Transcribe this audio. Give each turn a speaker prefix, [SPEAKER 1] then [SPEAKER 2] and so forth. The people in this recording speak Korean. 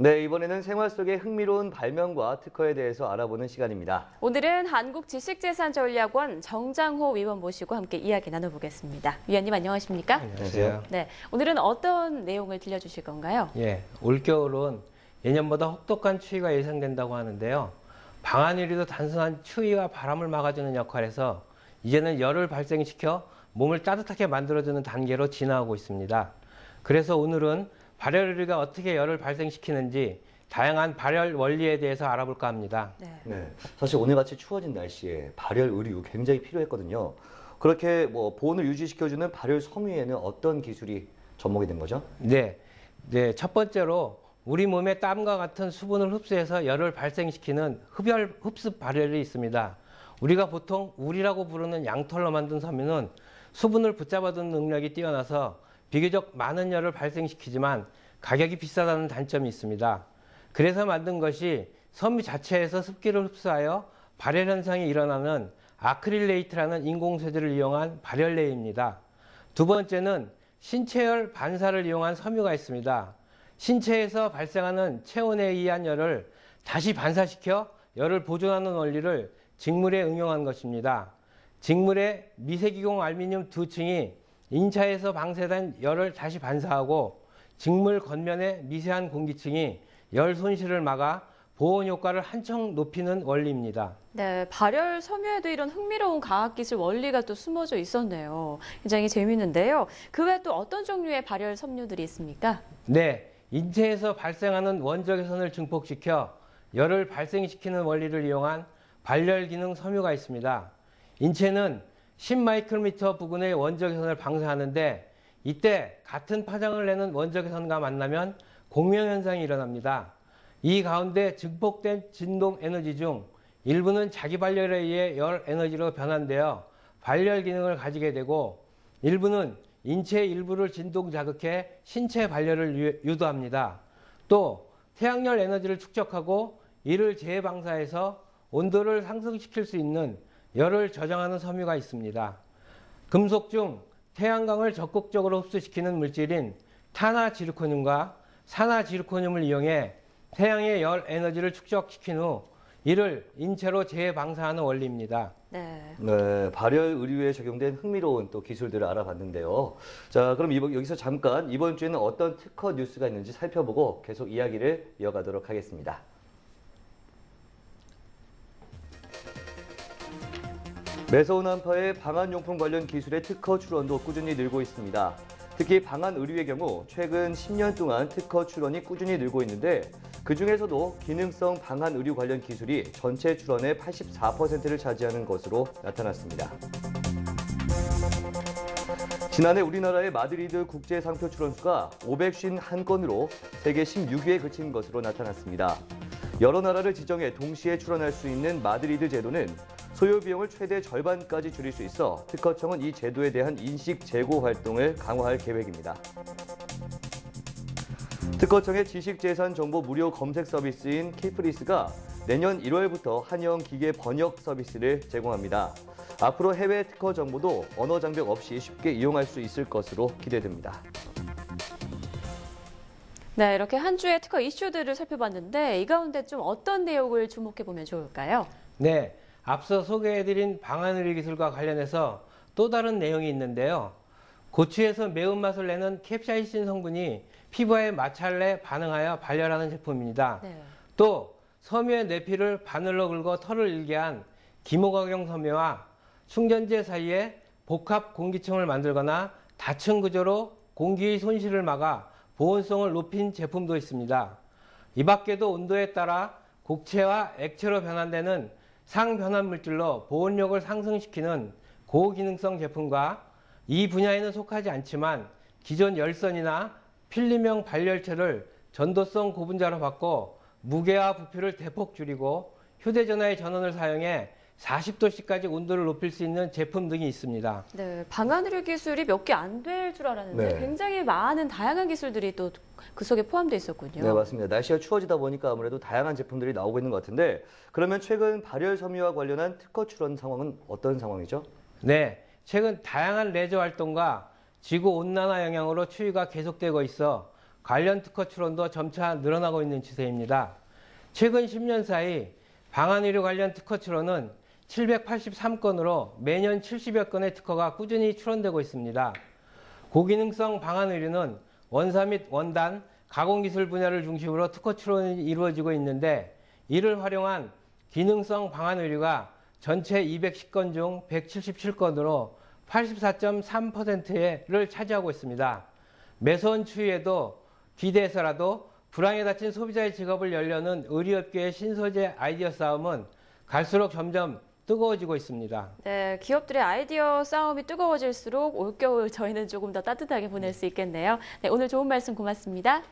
[SPEAKER 1] 네, 이번에는 생활 속의 흥미로운 발명과 특허에 대해서 알아보는 시간입니다.
[SPEAKER 2] 오늘은 한국지식재산전략원 정장호 위원 모시고 함께 이야기 나눠보겠습니다. 위원님 안녕하십니까?
[SPEAKER 3] 안녕하세요.
[SPEAKER 2] 네, 오늘은 어떤 내용을 들려주실 건가요?
[SPEAKER 3] 예, 올겨울은 예년보다 혹독한 추위가 예상된다고 하는데요. 방한유리도 단순한 추위와 바람을 막아주는 역할에서 이제는 열을 발생시켜 몸을 따뜻하게 만들어주는 단계로 진화하고 있습니다. 그래서 오늘은 발열유리가 어떻게 열을 발생시키는지 다양한 발열 원리에 대해서 알아볼까 합니다.
[SPEAKER 1] 네, 사실 오늘같이 추워진 날씨에 발열 의류 굉장히 필요했거든요. 그렇게 보온을 유지시켜주는 발열 섬유에는 어떤 기술이 접목이 된 거죠?
[SPEAKER 3] 네, 첫 번째로 우리 몸의 땀과 같은 수분을 흡수해서 열을 발생시키는 흡습 발열이 있습니다. 우리가 보통 울이라고 부르는 양털로 만든 섬유는 수분을 붙잡아두는 능력이 뛰어나서 비교적 많은 열을 발생시키지만 가격이 비싸다는 단점이 있습니다. 그래서 만든 것이 섬유 자체에서 습기를 흡수하여 발열 현상이 일어나는 아크릴레이트라는 인공소재를 이용한 발열레입니다. 두 번째는 신체열 반사를 이용한 섬유가 있습니다. 신체에서 발생하는 체온에 의한 열을 다시 반사시켜 열을 보존하는 원리를 직물에 응용한 것입니다. 직물의 미세기공 알루미늄 두 층이 인차에서 방사된 열을 다시 반사하고 직물 겉면의 미세한 공기층이 열 손실을 막아 보온 효과를 한층 높이는 원리입니다.
[SPEAKER 2] 네, 발열 섬유에도 이런 흥미로운 과학기술 원리가 또 숨어져 있었네요. 굉장히 재미있는데요. 그 외에 또 어떤 종류의 발열 섬유들이 있습니까?
[SPEAKER 3] 네, 인체에서 발생하는 원적외선을 증폭시켜 열을 발생시키는 원리를 이용한 발열 기능 섬유가 있습니다. 인체는 10마이크로미터 부근의 원적외선을 방사하는데 이때 같은 파장을 내는 원적외선과 만나면 공명현상이 일어납니다. 이 가운데 증폭된 진동 에너지 중 일부는 자기 발열에 의해 열 에너지로 변환되어 발열 기능을 가지게 되고 일부는 인체의 일부를 진동 자극해 신체 발열을 유도합니다. 또 태양열 에너지를 축적하고 이를 재방사해서 온도를 상승시킬 수 있는 열을 저장하는 섬유가 있습니다. 금속 중 태양광을 적극적으로 흡수시키는 물질인 탄화지르코늄과 산화지르코늄을 이용해 태양의 열 에너지를 축적시킨 후 이를 인체로 재방사하는 원리입니다.
[SPEAKER 2] 네,
[SPEAKER 1] 발열 의류에 적용된 흥미로운 또 기술들을 알아봤는데요. 자, 그럼 여기서 잠깐 이번 주에는 어떤 특허 뉴스가 있는지 살펴보고 계속 이야기를 이어가도록 하겠습니다. 매서운 한파에 방한용품 관련 기술의 특허 출원도 꾸준히 늘고 있습니다. 특히 방한 의류의 경우 최근 10년 동안 특허 출원이 꾸준히 늘고 있는데 그중에서도 기능성 방한 의류 관련 기술이 전체 출원의 84%를 차지하는 것으로 나타났습니다. 지난해 우리나라의 마드리드 국제상표 출원수가 551건으로 세계 16위에 그친 것으로 나타났습니다. 여러 나라를 지정해 동시에 출원할 수 있는 마드리드 제도는 소요 비용을 최대 절반까지 줄일 수 있어 특허청은 이 제도에 대한 인식 제고 활동을 강화할 계획입니다. 특허청의 지식재산 정보 무료 검색 서비스인 키프리스가 내년 1월부터 한영 기계 번역 서비스를 제공합니다. 앞으로 해외 특허 정보도 언어 장벽 없이 쉽게 이용할 수 있을 것으로 기대됩니다.
[SPEAKER 2] 네, 이렇게 한 주의 특허 이슈들을 살펴봤는데 이 가운데 좀 어떤 내용을 주목해보면 좋을까요?
[SPEAKER 3] 네, 앞서 소개해드린 방한의료 기술과 관련해서 또 다른 내용이 있는데요. 고추에서 매운맛을 내는 캡사이신 성분이 피부에 마찰내 반응하여 발열하는 제품입니다.
[SPEAKER 2] 네.
[SPEAKER 3] 또 섬유의 내피를 바늘로 긁어 털을 일게 한 기모각용 섬유와 충전재 사이에 복합 공기층을 만들거나 다층 구조로 공기의 손실을 막아 보온성을 높인 제품도 있습니다. 이 밖에도 온도에 따라 곡체와 액체로 변환되는 상변환 물질로 보온력을 상승시키는 고기능성 제품과 이 분야에는 속하지 않지만 기존 열선이나 필름형 발열체를 전도성 고분자로 바꿔 무게와 부피를 대폭 줄이고 휴대전화의 전원을 사용해 40도씨까지 온도를 높일 수 있는 제품 등이 있습니다.
[SPEAKER 2] 네, 방한의료 기술이 몇 개 안 될 줄 알았는데
[SPEAKER 1] 네.
[SPEAKER 2] 굉장히 많은 다양한 기술들이 또 그 속에 포함되어 있었군요.
[SPEAKER 1] 네, 맞습니다. 날씨가 추워지다 보니까 아무래도 다양한 제품들이 나오고 있는 것 같은데 그러면 최근 발열 섬유와 관련한 특허 출원 상황은 어떤 상황이죠?
[SPEAKER 3] 네, 최근 다양한 레저 활동과 지구 온난화 영향으로 추위가 계속되고 있어 관련 특허 출원도 점차 늘어나고 있는 추세입니다. 최근 10년 사이 방한의료 관련 특허 출원은 783건으로 매년 70여 건의 특허가 꾸준히 출원되고 있습니다. 고기능성 방한의료는 원사 및 원단, 가공기술 분야를 중심으로 특허 출원이 이루어지고 있는데 이를 활용한 기능성 방한의료가 전체 210건 중 177건으로 84.3%를 차지하고 있습니다. 매서운 추위에도 기대해서라도 불황에 닥친 소비자의 직업을 열려는 의료업계의 신소재 아이디어 싸움은 갈수록 점점 뜨거워지고 있습니다.
[SPEAKER 2] 네, 기업들의 아이디어 싸움이 뜨거워질수록 올겨울 저희는 조금 더 따뜻하게 보낼 수 있겠네요. 네, 오늘 좋은 말씀 고맙습니다.